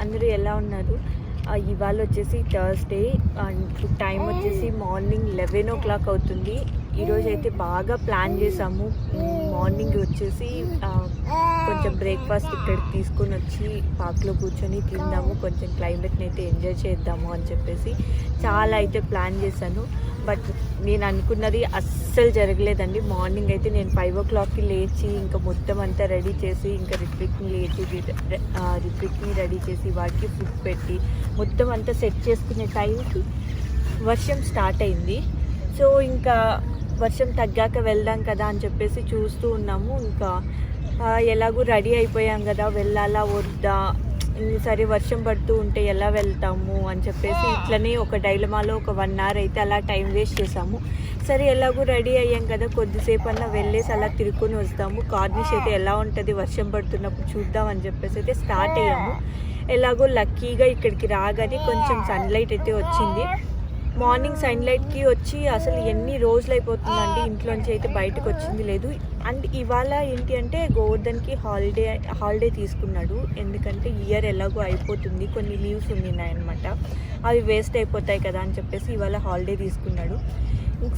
అందరూ ఎలా ఉన్నారు? ఇవాళ వచ్చేసి థర్స్డే అండ్ టైం వచ్చేసి మార్నింగ్ 11 o'clock అవుతుంది. ఈరోజు అయితే బాగా ప్లాన్ చేసాము. మార్నింగ్ వచ్చేసి కొంచెం బ్రేక్ఫాస్ట్ ఇక్కడికి తీసుకొని వచ్చి పార్క్లో కూర్చొని తిందాము, కొంచెం క్లైమేట్ని అయితే ఎంజాయ్ చేద్దాము అని చెప్పేసి చాలా అయితే ప్లాన్ చేశాను. బట్ నేను అనుకున్నది అస్సలు జరగలేదండి. మార్నింగ్ అయితే నేను 5 o'clockకి లేచి ఇంకా మొత్తం అంతా రెడీ చేసి ఇంకా రిత్విక్ని రెడీ చేసి వాటికి ఫుడ్ పెట్టి మొత్తం అంతా సెట్ చేసుకునే టైంకి వర్షం స్టార్ట్ అయింది. సో ఇంకా వర్షం తగ్గాక వెళ్దాం కదా అని చెప్పేసి చూస్తూ ఉన్నాము. ఇంకా ఎలాగూ రెడీ అయిపోయాం కదా, వెళ్ళాలా వద్దా, సరే వర్షం పడుతూ ఉంటే ఎలా వెళ్తాము అని చెప్పేసి ఇట్లనే ఒక డైలమాలో ఒక 1 hour అయితే అలా టైం వేస్ట్ చేసాము. సరే ఎలాగూ రెడీ అయ్యాం కదా, కొద్దిసేపు అన్నా వెళ్ళేసి అలా తిరుక్కొని వస్తాము, కార్నిష్ అయితే ఎలా ఉంటుంది వర్షం పడుతున్నప్పుడు చూద్దాం అని చెప్పేసి అయితే స్టార్ట్ అయ్యాము. ఎలాగో లక్కీగా ఇక్కడికి రాగానే కొంచెం సన్లైట్ అయితే వచ్చింది. మార్నింగ్ సన్లైట్కి వచ్చి అసలు ఎన్ని రోజులు అయిపోతుందండి, ఇంట్లోంచి అయితే బయటకు వచ్చింది లేదు. అండ్ ఇవాళ ఏంటి అంటే గోవర్ధన్కి హాలిడే తీసుకున్నాడు. ఎందుకంటే ఇయర్ ఎలాగో అయిపోతుంది, కొన్ని లీవ్స్ ఉన్నాయన్నమాట, అవి వేస్ట్ అయిపోతాయి కదా అని చెప్పేసి ఇవాళ హాలిడే తీసుకున్నాడు.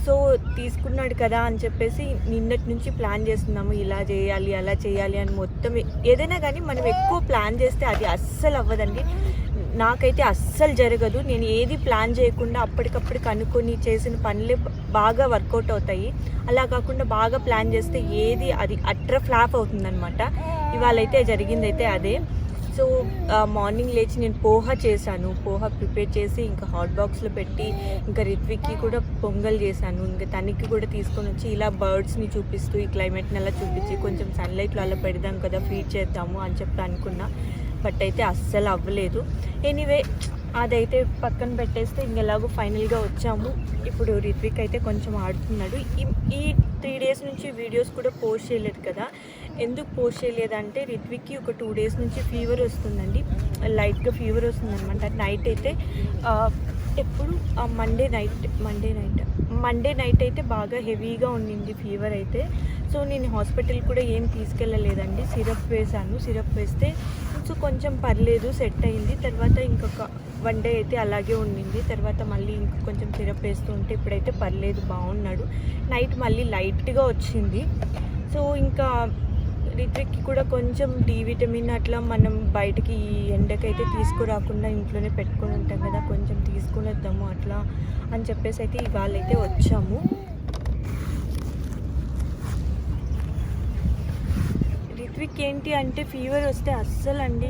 సో తీసుకున్నాడు కదా అని చెప్పేసి నిన్నటి నుంచి ప్లాన్ చేస్తున్నాము, ఇలా చేయాలి అలా చేయాలి అని. మొత్తం ఏదైనా కానీ మనం ఎక్కువ ప్లాన్ చేస్తే అది అస్సలు అవ్వదండి. నాకైతే అస్సలు జరగదు. నేను ఏది ప్లాన్ చేయకుండా అప్పటికప్పుడు కనుక్కొని చేసిన పనులే బాగా వర్కౌట్ అవుతాయి. అలా కాకుండా బాగా ప్లాన్ చేస్తే ఏది అది అట్టర్ ఫ్లాప్ అవుతుందన్నమాట. ఇవాళ అయితే జరిగిందైతే అదే. సో మార్నింగ్ లేచి నేను పోహా చేశాను. పోహా ప్రిపేర్ చేసి ఇంకా హాట్ బాక్స్లో పెట్టి ఇంకా రిత్విక్కి కూడా పొంగల్ చేశాను. ఇంకా తనకి కూడా తీసుకొని వచ్చి ఇలా బర్డ్స్ని చూపిస్తూ ఈ క్లైమేట్ని అలా చూపించి కొంచెం సన్లైట్లో అలా పెడదాం కదా, ఫీడ్ చేద్దాము అని చెప్పి అనుకున్నా. బట్ అయితే అస్సలు అవ్వలేదు. ఎనీవే అదైతే పక్కన పెట్టేస్తే ఇంకెలాగో ఫైనల్గా వచ్చాము. ఇప్పుడు రిత్విక్ అయితే కొంచెం ఆడుతున్నాడు. ఈ 3 days నుంచి వీడియోస్ కూడా పోస్ట్ చేయలేదు కదా. ఎందుకు పోస్ట్ చేయలేదంటే రిత్విక్కి ఒక 2 days నుంచి ఫీవర్ వస్తుందండి, లైట్గా ఫీవర్ వస్తుందన్నమాట. నైట్ అయితే ఎప్పుడు మండే నైట్ అయితే బాగా హెవీగా ఉండింది ఫీవర్ అయితే. సో నేను హాస్పిటల్ కూడా ఏం తీసుకెళ్ళలేదండి. సిరప్ వేస్తే సో కొంచెం పర్లేదు, సెట్ అయింది. తర్వాత ఇంకొక 1 day అయితే అలాగే ఉండింది. తర్వాత మళ్ళీ ఇంక కొంచెం సిరప్ వేస్తూ ఉంటే ఇప్పుడైతే పర్లేదు, బాగున్నాడు. నైట్ మళ్ళీ లైట్గా వచ్చింది. సో ఇంకా రిత్విక్కి కూడా కొంచెం డి విటమిన్ అట్లా మనం బయటకి ఈ ఎండకైతే తీసుకురాకుండా ఇంట్లోనే పెట్టుకొని ఉంటాం కదా, కొంచెం తీసుకుని వద్దాము అట్లా అని చెప్పేసి అయితే ఇవాళ అయితే వచ్చాము. రిత్విక్ ఏంటి అంటే ఫీవర్ వస్తే అస్సలు అండి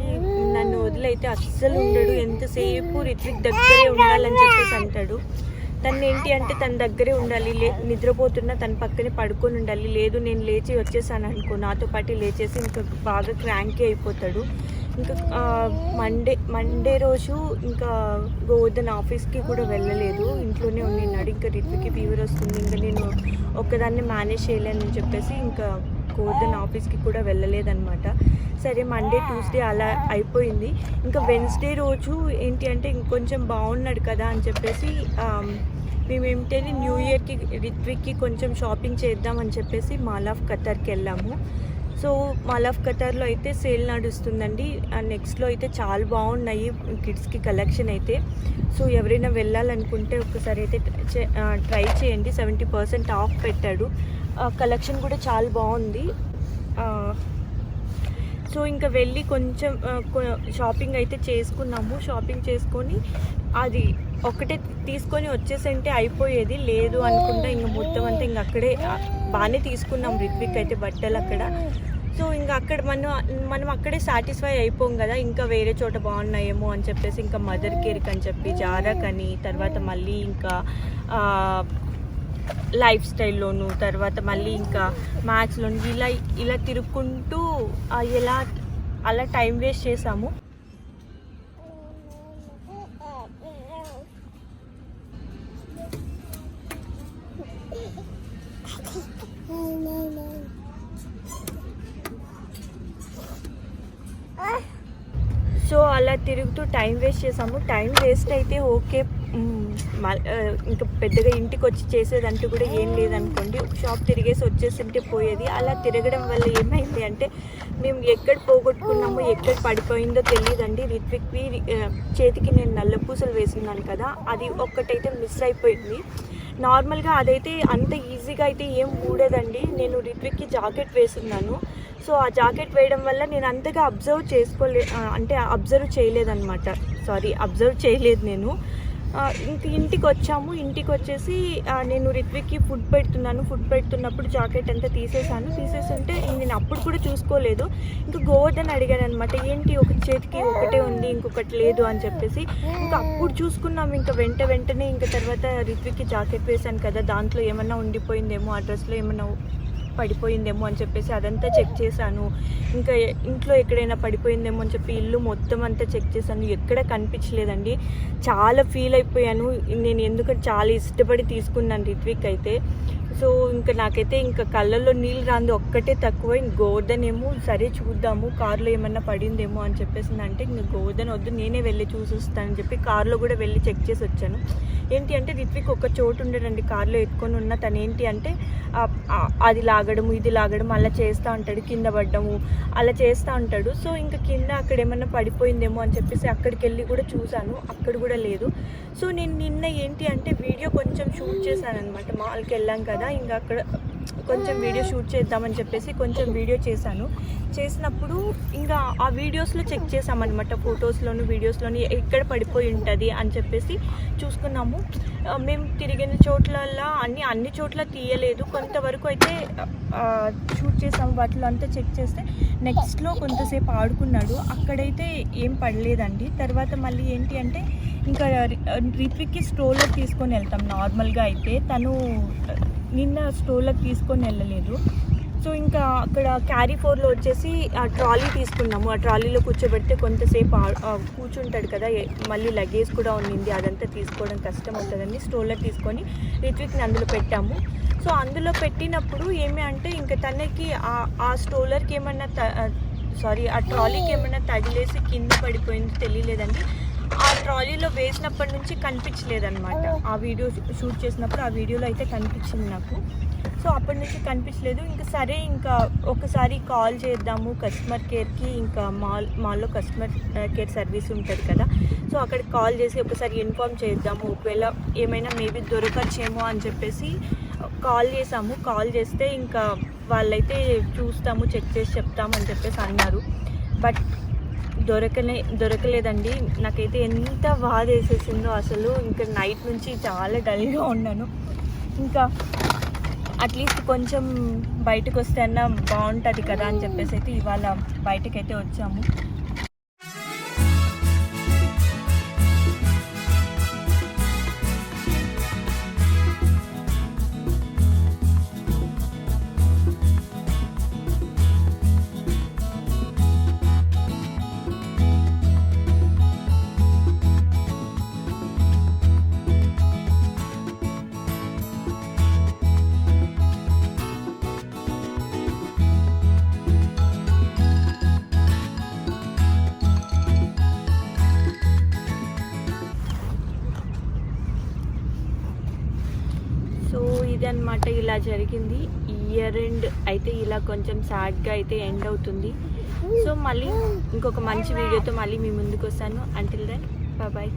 నన్ను వదిలైతే అస్సలు ఉండడు. ఎంతసేపు రిత్విక్ దగ్గరే ఉండాలని చెప్పేసి అంటాడు. తను ఏంటి అంటే తన దగ్గరే ఉండాలి, నిద్రపోతున్నా తన పక్కనే పడుకొని ఉండాలి. లేదు నేను లేచి వచ్చేసాను అనుకో, నాతో పాటు లేచేసి ఇంకా బాగా క్రాంకీ అయిపోతాడు. ఇంకా మండే రోజు ఇంకా గోవర్ధన్ ఆఫీస్కి కూడా వెళ్ళలేదు, ఇంట్లోనే ఉండినాడు. ఇంకా రిత్విక్కి ఫీవర్ వస్తుంది, ఇంకా నేను ఒక్కదాన్ని మేనేజ్ చేయలేనని చెప్పేసి ఇంకా గోవర్ధన్ ఆఫీస్కి కూడా వెళ్ళలేదన్నమాట. సరే మండే ట్యూస్డే అలా అయిపోయింది. ఇంకా వెన్స్డే రోజు ఏంటి అంటే ఇంకొంచెం బాగున్నాడు కదా అని చెప్పేసి మేము ఏమిటంటే న్యూ ఇయర్కి రిత్విక్కి కొంచెం షాపింగ్ చేద్దామని చెప్పేసి మాల్ ఆఫ్ ఖతర్కి వెళ్ళాము. సో మాల్ ఆఫ్ ఖతర్లో అయితే సేల్ నడుస్తుందండి. నెక్స్ట్లో అయితే చాలా బాగున్నాయి కిడ్స్కి కలెక్షన్ అయితే. సో ఎవరైనా వెళ్ళాలనుకుంటే ఒకసారి అయితే ట్రై చేయండి. 70% ఆఫ్ పెట్టాడు. కలెక్షన్ కూడా చాలా బాగుంది. సో ఇంకా వెళ్ళి కొంచెం షాపింగ్ అయితే చేసుకున్నాము. షాపింగ్ చేసుకొని అది ఒకటే తీసుకొని వచ్చేసంటే అయిపోయేది, లేదు అనుకుంటా ఇంకా మొత్తం అంతా ఇంక అక్కడే బాగానే తీసుకున్నాం రిత్విక్ అయితే బట్టలు అక్కడ. సో ఇంకా అక్కడ మనం అక్కడే సాటిస్ఫై అయిపోం కదా, ఇంకా వేరే చోట బాగున్నాయేమో అని చెప్పేసి ఇంకా మదర్ కేర్కి అని చెప్పి జారాక్ అని, తర్వాత మళ్ళీ ఇంకా లైఫ్ స్టైల్లోను, తర్వాత మళ్ళీ ఇంకా మ్యాక్స్లోను ఇలా తిరుక్కుంటూ అలా టైం వేస్ట్ చేసాము. సో అలా తిరుగుతూ టైం వేస్ట్ చేసాము. టైం వేస్ట్ అయితే ఓకే, ఇంకా పెద్దగా ఇంటికి వచ్చి చేసేదంటూ కూడా ఏం లేదనుకోండి, ఒక షాప్ తిరిగేసి వచ్చేసింటే పోయేది. అలా తిరగడం వల్ల ఏమైంది అంటే మేము ఎక్కడ పోగొట్టుకున్నామో ఎక్కడ పడిపోయిందో తెలియదండి. రిత్విక్వి చేతికి నేను నల్ల పూసలు వేసుకున్నాను కదా, అది ఒక్కటైతే మిస్ అయిపోయింది. నార్మల్గా అదైతే అంత ఈజీగా అయితే ఏం ఊడేదండి. నేను రిత్విక్కి జాకెట్ వేసున్నాను. సో ఆ జాకెట్ వేయడం వల్ల నేను అంతగా అబ్జర్వ్ చేయలేదు నేను. ఇంటికి వచ్చాము. ఇంటికి వచ్చేసి నేను రిత్విక్కి ఫుడ్ పెడుతున్నప్పుడు జాకెట్ అంతా తీసేస్తుంటే నేను అప్పుడు కూడా చూసుకోలేదు. ఇంకా గోవర్ధన్ అడిగాను అనమాట, ఏంటి ఒక చేతికి ఒకటే ఉంది ఇంకొకటి లేదు అని చెప్పేసి. ఇంకా అప్పుడు చూసుకున్నాము. ఇంకా వెంటనే ఇంకా తర్వాత రిత్విక్కి జాకెట్ వేశాను కదా, దాంట్లో ఏమన్నా ఉండిపోయిందేమో, ఆ డ్రెస్లో ఏమన్నా పడిపోయిందేమో అని చెప్పేసి అదంతా చెక్ చేశాను. ఇంకా ఇంట్లో ఎక్కడైనా పడిపోయిందేమో అని చెప్పి ఇల్లు మొత్తం అంతా చెక్ చేశాను, ఎక్కడ కనిపించలేదండి. చాలా ఫీల్ అయిపోయాను నేను, ఎందుకంటే చాలా ఇష్టపడి తీసుకున్నాను రిత్విక్ అయితే. సో ఇంకా నాకైతే ఇంకా కళ్ళల్లో నీళ్ళు రాంది ఒక్కటే తక్కువ. గోవర్ధన్ ఏమో సరే చూద్దాము కార్లో ఏమన్నా పడిందేమో అని చెప్పేసిందంటే, ఇంకా గోవర్ధన్ వద్దు నేనే వెళ్ళి చూసొస్తానని చెప్పి కార్లో కూడా వెళ్ళి చెక్ చేసి వచ్చాను. ఏంటి అంటే రిత్విక్ ఒక చోటు ఉండడండి కార్లో ఎత్తుకొని ఉన్న, తను ఏంటి అంటే అది లాగడము ఇది లాగడం అలా చేస్తూ ఉంటాడు, కింద పడ్డము అలా చేస్తూ ఉంటాడు. సో ఇంకా కింద అక్కడ ఏమన్నా పడిపోయిందేమో అని చెప్పేసి అక్కడికి వెళ్ళి కూడా చూశాను, అక్కడ కూడా లేదు. సో నేను నిన్న ఏంటి అంటే వీడియో కొంచెం షూట్ చేశాను అనమాట. మాల్కి వెళ్ళాం కదా, ఇంకా అక్కడ కొంచెం వీడియో షూట్ చేద్దామని చెప్పేసి కొంచెం వీడియో చేసినప్పుడు ఇంకా ఆ వీడియోస్లో చెక్ చేసామన్నమాట, ఫొటోస్లోను వీడియోస్లోని ఎక్కడ పడిపోయి ఉంటుంది అని చెప్పేసి చూసుకున్నాము. మేము తిరిగిన చోట్లల్లో అన్ని చోట్ల తీయలేదు, కొంతవరకు అయితే షూట్ చేసాము. వాటిలో అంతా చెక్ చేస్తే నెక్స్ట్లో కొంతసేపు ఆడుకున్నాడు, అక్కడైతే ఏం పడలేదండి. తర్వాత మళ్ళీ ఏంటి అంటే ఇంకా రిత్విక్కి స్టోర్లోకి తీసుకొని వెళ్తాం నార్మల్గా అయితే, తను నిన్న స్టోర్లోకి తీసుకొని వెళ్ళలేదు. సో ఇంకా అక్కడ క్యారీ ఫోర్లో వచ్చేసి ట్రాలీ తీసుకున్నాము. ఆ ట్రాలీలో కూర్చోబెడితే కొంతసేపు కూర్చుంటాడు కదా, మళ్ళీ లగేజ్ కూడా ఉన్నింది, అదంతా తీసుకోవడం కష్టం అవుతుందని స్టోర్లో తీసుకొని రిత్విక్ని అందులో పెట్టాము. సో అందులో పెట్టినప్పుడు ఏమి అంటే ఇంకా తనకి ఆ స్టోలర్కి ఏమన్నా ఆ ట్రాలీకి ఏమన్నా తగిలేసి కింద పడిపోయింది తెలియలేదండి. ఆ ట్రాలీలో వేసినప్పటి నుంచి కనిపించలేదన్నమాట. ఆ వీడియో షూట్ చేసినప్పుడు ఆ వీడియోలో అయితే కనిపించింది నాకు. సో అప్పటి నుంచి కనిపించలేదు. ఇంకా సరే ఇంకా ఒకసారి కాల్ చేద్దాము కస్టమర్ కేర్కి, ఇంకా మాల్లో కస్టమర్ కేర్ సర్వీస్ ఉంటుంది కదా, సో అక్కడికి కాల్ చేసి ఒకసారి ఇన్ఫామ్ చేద్దాము, ఒకవేళ ఏమైనా మేబీ దొరకచ్చేమో అని చెప్పేసి కాల్ చేసాము. కాల్ చేస్తే ఇంకా వాళ్ళైతే చూస్తాము, చెక్ చేసి చెప్తాము అని చెప్పేసి అన్నారు. బట్ దొరకలేదండి. నాకైతే ఎంత బాధ వేసేసిందో అసలు. ఇంకా నైట్ నుంచి చాలా డల్గా ఉన్నాను. ఇంకా అట్లీస్ట్ కొంచెం బయటకు వస్తే అన్నా బాగుంటుంది కదా అని చెప్పేసి అయితే ఇవాళ బయటకైతే వచ్చాము. ఇదన్నమాట, ఇలా జరిగింది. ఇయర్ ఎండ్ అయితే ఇలా కొంచెం సాడ్గా అయితే ఎండ్ అవుతుంది. సో మళ్ళీ ఇంకొక మంచి వీడియోతో మళ్ళీ మీ ముందుకు వస్తాను. Until then bye.